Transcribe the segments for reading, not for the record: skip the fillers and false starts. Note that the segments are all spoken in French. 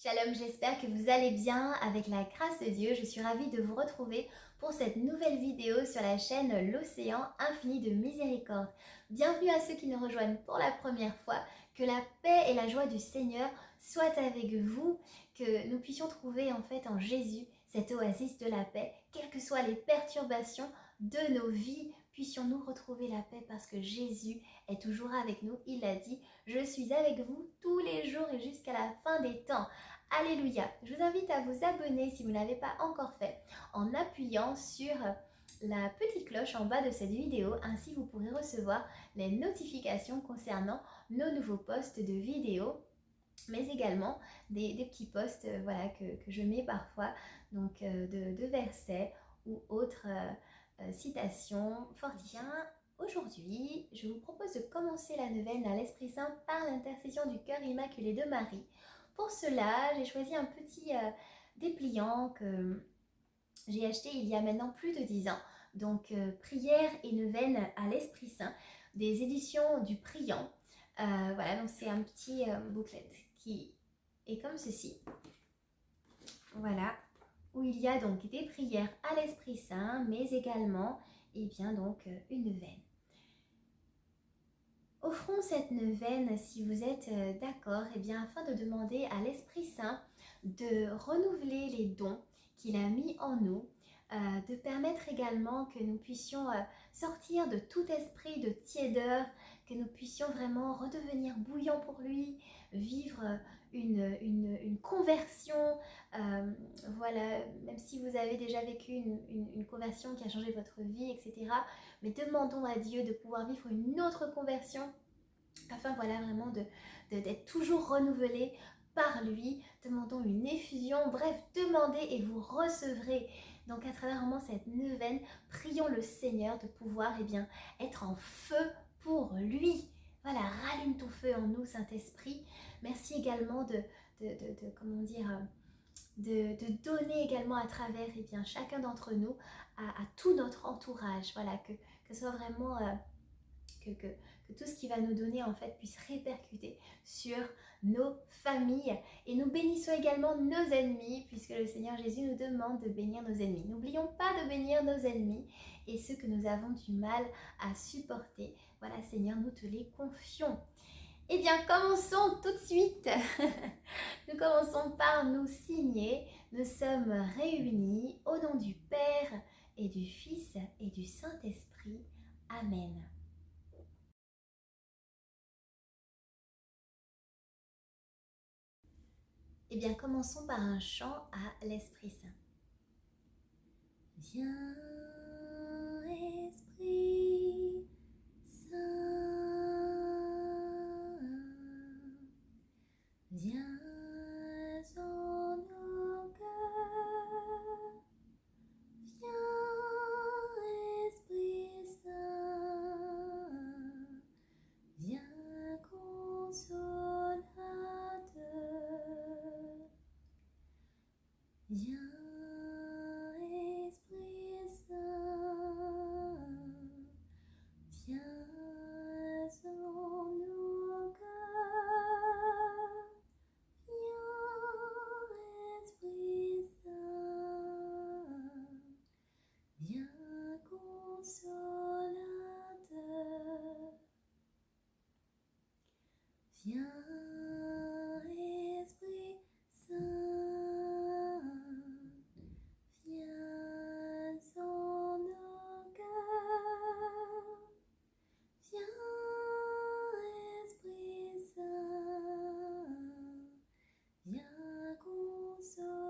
Shalom, j'espère que vous allez bien avec la grâce de Dieu. Je suis ravie de vous retrouver pour cette nouvelle vidéo sur la chaîne L'Océan Infini de Miséricorde. Bienvenue à ceux qui nous rejoignent pour la première fois. Que la paix et la joie du Seigneur soient avec vous, que nous puissions trouver en fait en Jésus cette oasis de la paix, quelles que soient les perturbations de nos vies, puissions-nous retrouver la paix parce que Jésus est toujours avec nous. Il a dit, je suis avec vous tous les jours et jusqu'à la fin des temps. Alléluia. Je vous invite à vous abonner si vous ne l'avez pas encore fait en appuyant sur la petite cloche en bas de cette vidéo. Ainsi, vous pourrez recevoir les notifications concernant nos nouveaux posts de vidéos, mais également des petits posts voilà, que je mets parfois, donc de versets ou autres citations fortifiantes. Aujourd'hui, je vous propose de commencer la neuvaine à l'Esprit Saint par l'intercession du cœur immaculé de Marie. Pour cela, j'ai choisi un petit dépliant que j'ai acheté il y a maintenant plus de 10 ans. Donc, prière et neuvaine à l'Esprit Saint, des éditions du Priant. Voilà, donc c'est un petit booklet qui est comme ceci. Voilà, où il y a donc des prières à l'Esprit Saint, mais également, eh bien, donc, une neuvaine. Offrons cette neuvaine, si vous êtes d'accord, eh bien, afin de demander à l'Esprit Saint de renouveler les dons qu'il a mis en nous, de permettre également que nous puissions sortir de tout esprit de tiédeur, que nous puissions vraiment redevenir bouillants pour lui, vivre une conversion. Voilà, même si vous avez déjà vécu une conversion qui a changé votre vie, etc. Mais demandons à Dieu de pouvoir vivre une autre conversion afin voilà vraiment d'être toujours renouvelé par lui. Demandons une effusion, bref, demandez et vous recevrez. Donc à travers vraiment cette neuvaine, prions le Seigneur de pouvoir être en feu pour lui. Voilà, rallume ton feu en nous, Saint-Esprit. Merci également de donner également à travers chacun d'entre nous à tout notre entourage. Voilà, que ce soit vraiment que tout ce qui va nous donner en fait puisse répercuter sur nos familles. Et nous bénissons également nos ennemis, puisque le Seigneur Jésus nous demande de bénir nos ennemis. N'oublions pas de bénir nos ennemis et ceux que nous avons du mal à supporter. Voilà, Seigneur, nous te les confions. Eh bien, commençons tout de suite. Nous commençons par nous signer. Nous sommes réunis au nom du Père et du Fils et du Saint-Esprit. Amen. Eh bien, commençons par un chant à l'Esprit Saint. Viens, Esprit Saint, viens en nos cœurs. Viens, Esprit Saint, viens consolateur. Viens, Esprit Saint, viens en nos cœurs. Viens, Esprit Saint, viens consolateur. Viens, Esprit Saint, viens en nos cœurs. Viens, Esprit Saint, viens consolateur.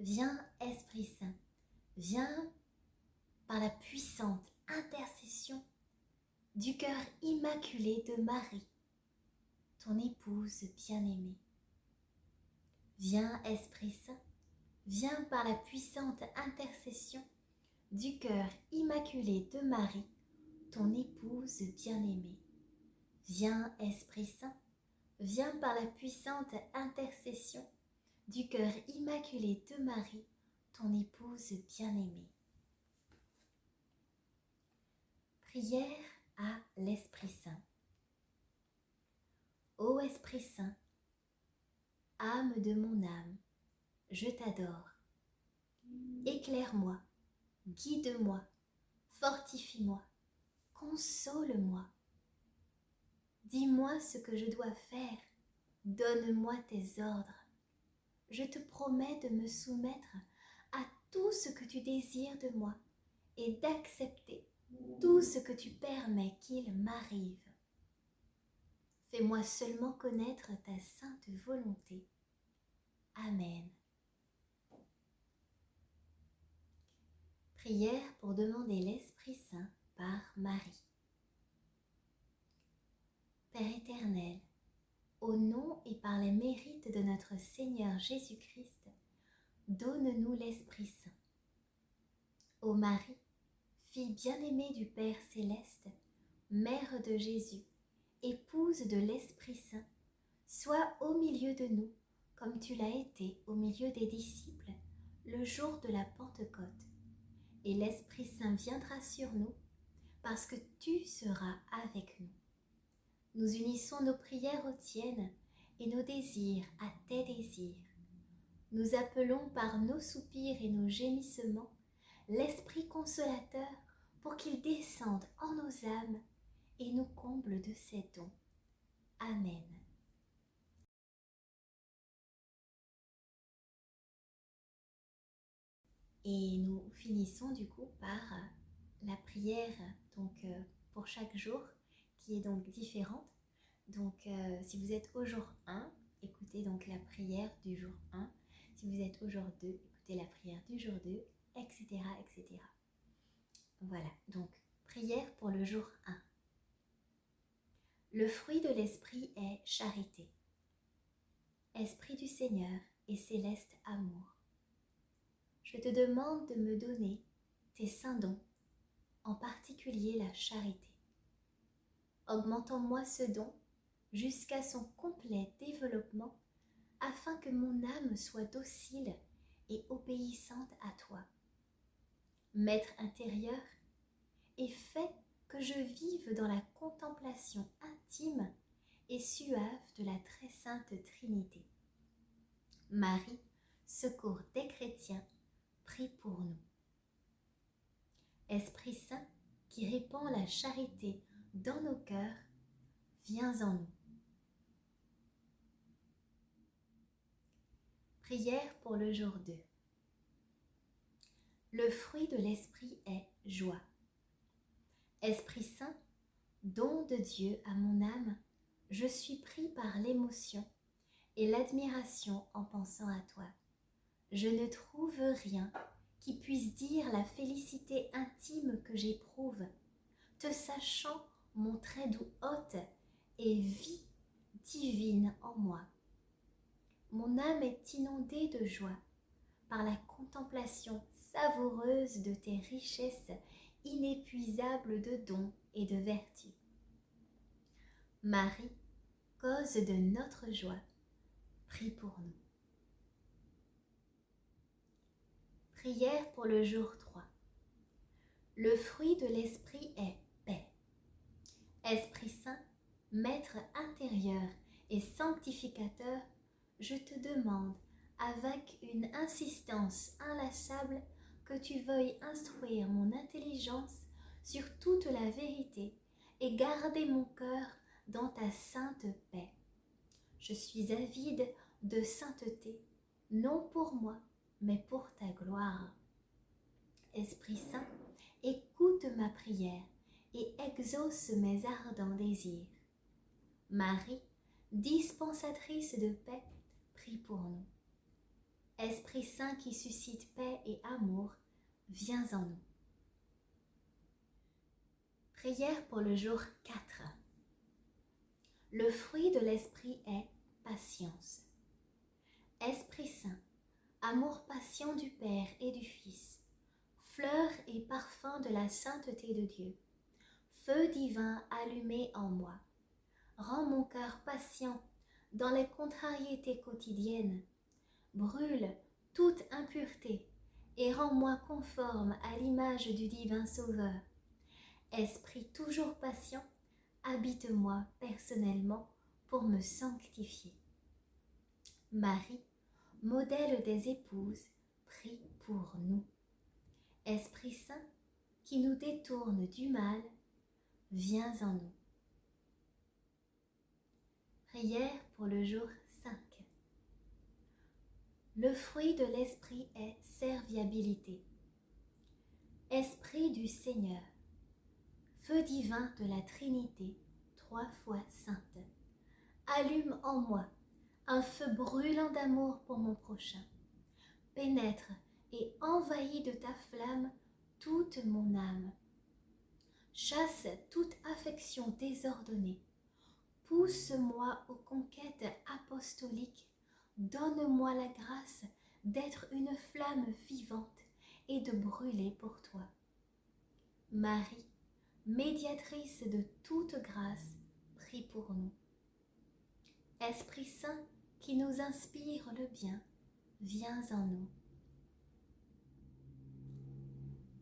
Viens, Esprit Saint, viens par la puissante intercession du cœur immaculé de Marie, ton épouse bien-aimée. Viens, Esprit Saint, viens par la puissante intercession du cœur immaculé de Marie, ton épouse bien-aimée. Viens, Esprit Saint, viens par la puissante intercession du cœur immaculé de Marie, ton épouse bien-aimée. Prière à l'Esprit Saint. Ô Esprit Saint, âme de mon âme, je t'adore. Éclaire-moi, guide-moi, fortifie-moi, console-moi. Dis-moi ce que je dois faire, donne-moi tes ordres. Je te promets de me soumettre à tout ce que tu désires de moi et d'accepter tout ce que tu permets qu'il m'arrive. Fais-moi seulement connaître ta sainte volonté. Amen. Prière pour demander l'Esprit Saint par Marie. Père éternel, au nom et par les mérites de notre Seigneur Jésus-Christ, donne-nous l'Esprit Saint. Ô Marie, fille bien-aimée du Père céleste, Mère de Jésus, épouse de l'Esprit Saint, sois au milieu de nous, comme tu l'as été au milieu des disciples, le jour de la Pentecôte. Et l'Esprit Saint viendra sur nous, parce que tu seras avec nous. Nous unissons nos prières aux tiennes et nos désirs à tes désirs. Nous appelons par nos soupirs et nos gémissements l'Esprit consolateur pour qu'il descende en nos âmes et nous comble de ses dons. Amen. Et nous finissons du coup par la prière pour chaque jour qui est donc différente. Donc si vous êtes au jour 1, écoutez donc la prière du jour 1. Si vous êtes au jour 2, écoutez la prière du jour 2, etc. etc. Voilà, donc prière pour le jour 1. Le fruit de l'esprit est charité. Esprit du Seigneur et céleste amour. Je te demande de me donner tes saints dons, en particulier la charité. Augmente en moi ce don jusqu'à son complet développement, afin que mon âme soit docile et obéissante à toi. Maître intérieur, et fais que je vive dans la contemplation intime et suave de la très sainte Trinité. Marie, secours des chrétiens, prie pour nous. Esprit Saint, qui répand la charité dans nos cœurs, viens en nous. Prière pour le jour 2. Le fruit de l'esprit est joie. Esprit Saint, don de Dieu à mon âme, je suis pris par l'émotion et l'admiration en pensant à toi. Je ne trouve rien qui puisse dire la félicité intime que j'éprouve, te sachant mon très doux hôte et vie divine en moi. Mon âme est inondée de joie par la contemplation savoureuse de tes richesses inépuisables de dons et de vertus. Marie, cause de notre joie, prie pour nous. Prière pour le jour 3. Le fruit de l'esprit est paix. Esprit Saint, Maître intérieur et sanctificateur, je te demande avec une insistance inlassable que tu veuilles instruire mon intelligence sur toute la vérité et garder mon cœur dans ta sainte paix. Je suis avide de sainteté, non pour moi, mais pour ta gloire. Esprit Saint, écoute ma prière et exauce mes ardents désirs. Marie, dispensatrice de paix, prie pour nous. Esprit Saint qui suscite paix et amour, viens en nous. Prière pour le jour 4. Le fruit de l'esprit est patience. Esprit Saint, amour patient du Père et du Fils, fleur et parfum de la sainteté de Dieu, feu divin allumé en moi, rends mon cœur patient dans les contrariétés quotidiennes. Brûle toute impureté et rends-moi conforme à l'image du divin Sauveur. Esprit toujours patient, habite-moi personnellement pour me sanctifier. Marie, modèle des épouses, prie pour nous. Esprit Saint, qui nous détourne du mal, viens en nous. Prière pour le jour 5. Le fruit de l'esprit est serviabilité. Esprit du Seigneur, feu divin de la Trinité, 3 fois sainte, allume en moi un feu brûlant d'amour pour mon prochain. Pénètre et envahis de ta flamme toute mon âme. Chasse toute affection désordonnée. Pousse-moi aux conquêtes apostoliques. Donne-moi la grâce d'être une flamme vivante et de brûler pour toi. Marie, médiatrice de toute grâce, prie pour nous. Esprit Saint, qui nous inspire le bien, viens en nous.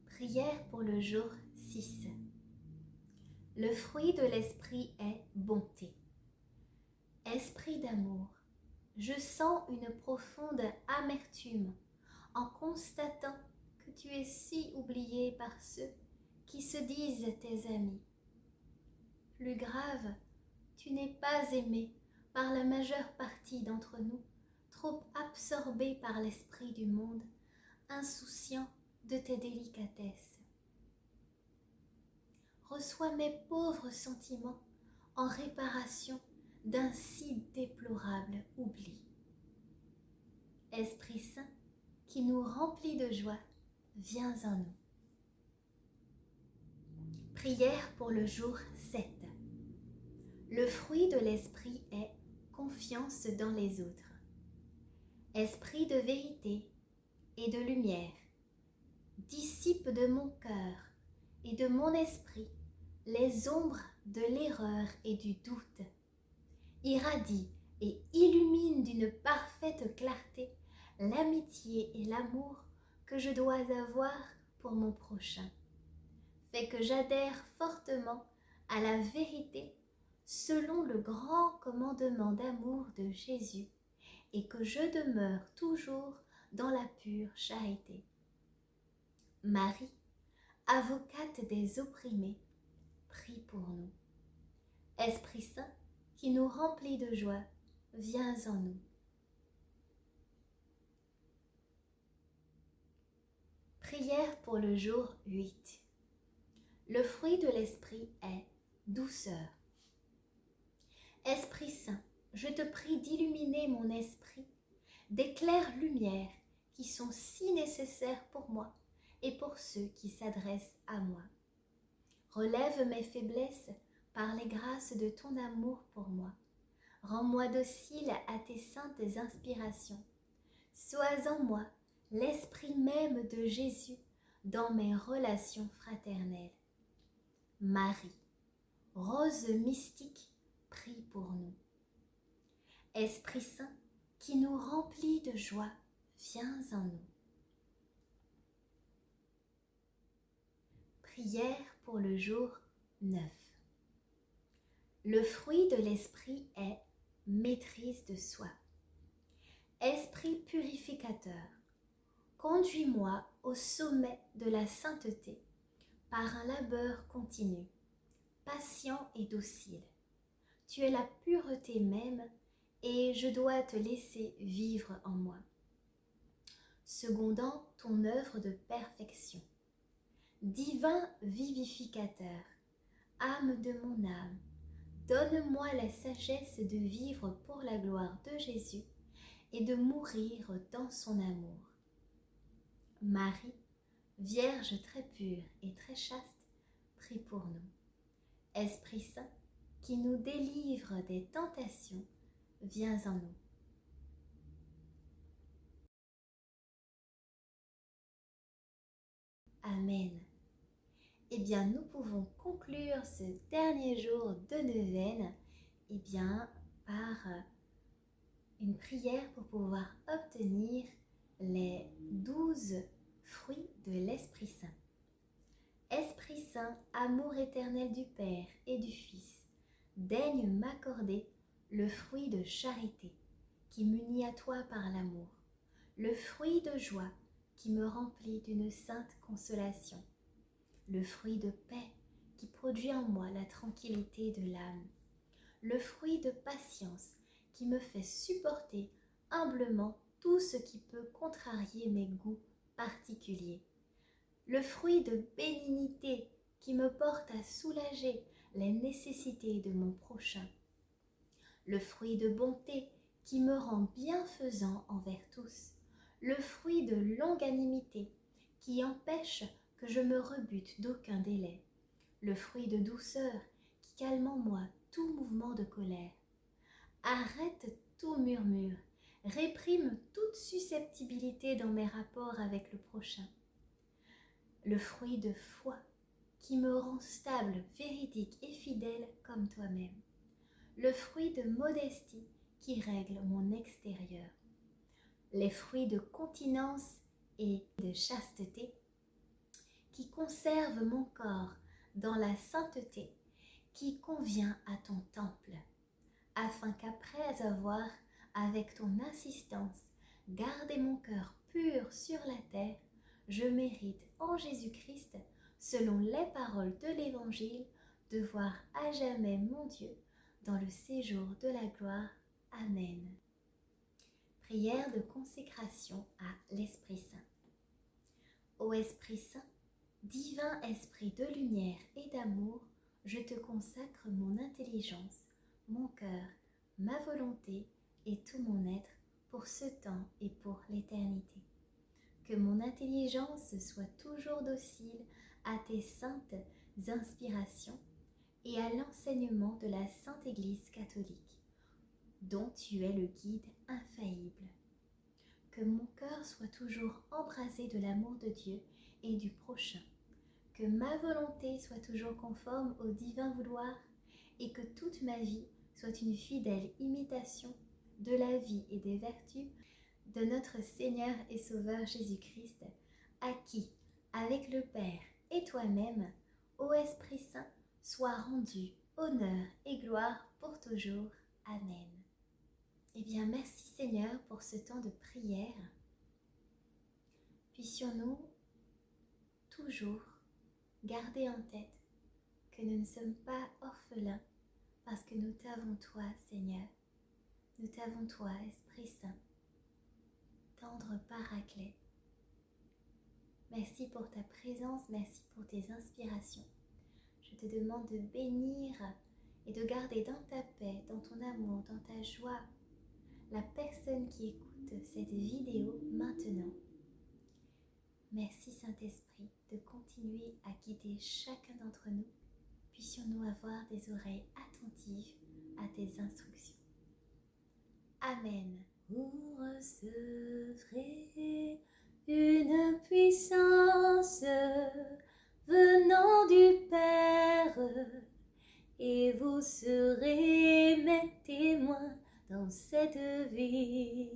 Prière pour le jour 6. Le fruit de l'esprit est bonté. Esprit d'amour, je sens une profonde amertume en constatant que tu es si oublié par ceux qui se disent tes amis. Plus grave, tu n'es pas aimé par la majeure partie d'entre nous, trop absorbés par l'esprit du monde, insouciants de tes délicatesses. Reçois mes pauvres sentiments en réparation d'un si déplorable oubli. Esprit Saint, qui nous remplit de joie, viens en nous. Prière pour le jour 7. Le fruit de l'esprit est confiance dans les autres. Esprit de vérité et de lumière, dissipe de mon cœur et de mon esprit les ombres de l'erreur et du doute. Irradie et illumine d'une parfaite clarté l'amitié et l'amour que je dois avoir pour mon prochain. Fais que j'adhère fortement à la vérité selon le grand commandement d'amour de Jésus et que je demeure toujours dans la pure charité. Marie, avocate des opprimés, prie pour nous. Esprit Saint, qui nous remplit de joie, viens en nous. Prière pour le jour 8. Le fruit de l'esprit est douceur. Esprit Saint, je te prie d'illuminer mon esprit des claires lumières qui sont si nécessaires pour moi et pour ceux qui s'adressent à moi. Relève mes faiblesses par les grâces de ton amour pour moi. Rends-moi docile à tes saintes inspirations. Sois en moi l'esprit même de Jésus dans mes relations fraternelles. Marie, rose mystique, prie pour nous. Esprit Saint, qui nous remplit de joie, viens en nous. Prière pour le jour 9. Le fruit de l'esprit est maîtrise de soi. Esprit purificateur, conduis-moi au sommet de la sainteté par un labeur continu, patient et docile. Tu es la pureté même et je dois te laisser vivre en moi. Secondant ton œuvre de perfection. Divin vivificateur, âme de mon âme, donne-moi la sagesse de vivre pour la gloire de Jésus et de mourir dans son amour. Marie, Vierge très pure et très chaste, prie pour nous. Esprit Saint, qui nous délivre des tentations, viens en nous. Amen. Eh bien, nous pouvons conclure ce dernier jour de neuvaine par une prière pour pouvoir obtenir les 12 fruits de l'Esprit Saint. Esprit Saint, amour éternel du Père et du Fils, daigne m'accorder le fruit de charité qui m'unit à toi par l'amour, le fruit de joie qui me remplit d'une sainte consolation, le fruit de paix qui produit en moi la tranquillité de l'âme, le fruit de patience qui me fait supporter humblement tout ce qui peut contrarier mes goûts particuliers, le fruit de bénignité qui me porte à soulager les nécessités de mon prochain, le fruit de bonté qui me rend bienfaisant envers tous, le fruit de longanimité qui empêche que je me rebute d'aucun délai, le fruit de douceur qui calme en moi tout mouvement de colère. Arrête tout murmure, réprime toute susceptibilité dans mes rapports avec le prochain. Le fruit de foi qui me rend stable, véridique et fidèle comme toi-même. Le fruit de modestie qui règle mon extérieur. Les fruits de continence et de chasteté qui conservent mon corps dans la sainteté qui convient à ton temple, afin qu'après avoir, avec ton assistance, gardé mon cœur pur sur la terre, je mérite en Jésus-Christ, selon les paroles de l'Évangile, de voir à jamais mon Dieu dans le séjour de la gloire. Amen. Prière de consécration à l'Esprit Saint. Ô Esprit Saint, divin Esprit de lumière et d'amour, je te consacre mon intelligence, mon cœur, ma volonté et tout mon être pour ce temps et pour l'éternité. Que mon intelligence soit toujours docile à tes saintes inspirations et à l'enseignement de la Sainte Église catholique, dont tu es le guide infaillible. Que mon cœur soit toujours embrasé de l'amour de Dieu et du prochain. Que ma volonté soit toujours conforme au divin vouloir et que toute ma vie soit une fidèle imitation de la vie et des vertus de notre Seigneur et Sauveur Jésus-Christ, à qui, avec le Père et toi-même, ô Esprit Saint, soit rendu honneur et gloire pour toujours. Amen. Eh bien, merci Seigneur pour ce temps de prière. Puissions-nous toujours garder en tête que nous ne sommes pas orphelins parce que nous t'avons toi, Seigneur. Nous t'avons toi, Esprit Saint, tendre Paraclet. Merci pour ta présence, merci pour tes inspirations. Je te demande de bénir et de garder dans ta paix, dans ton amour, dans ta joie, la personne qui écoute cette vidéo maintenant. Merci Saint-Esprit de continuer à guider chacun d'entre nous. Puissions-nous avoir des oreilles attentives à tes instructions. Amen. Vous recevrez une puissance venant du Père et vous serez mes témoins dans cette vie.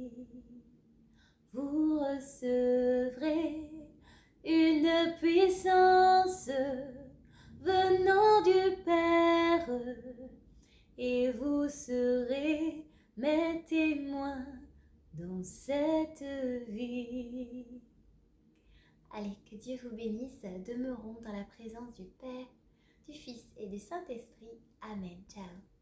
Vous recevrez une puissance venant du Père et vous serez mes témoins dans cette vie. Allez, que Dieu vous bénisse. Demeurons dans la présence du Père, du Fils et du Saint-Esprit. Amen. Ciao.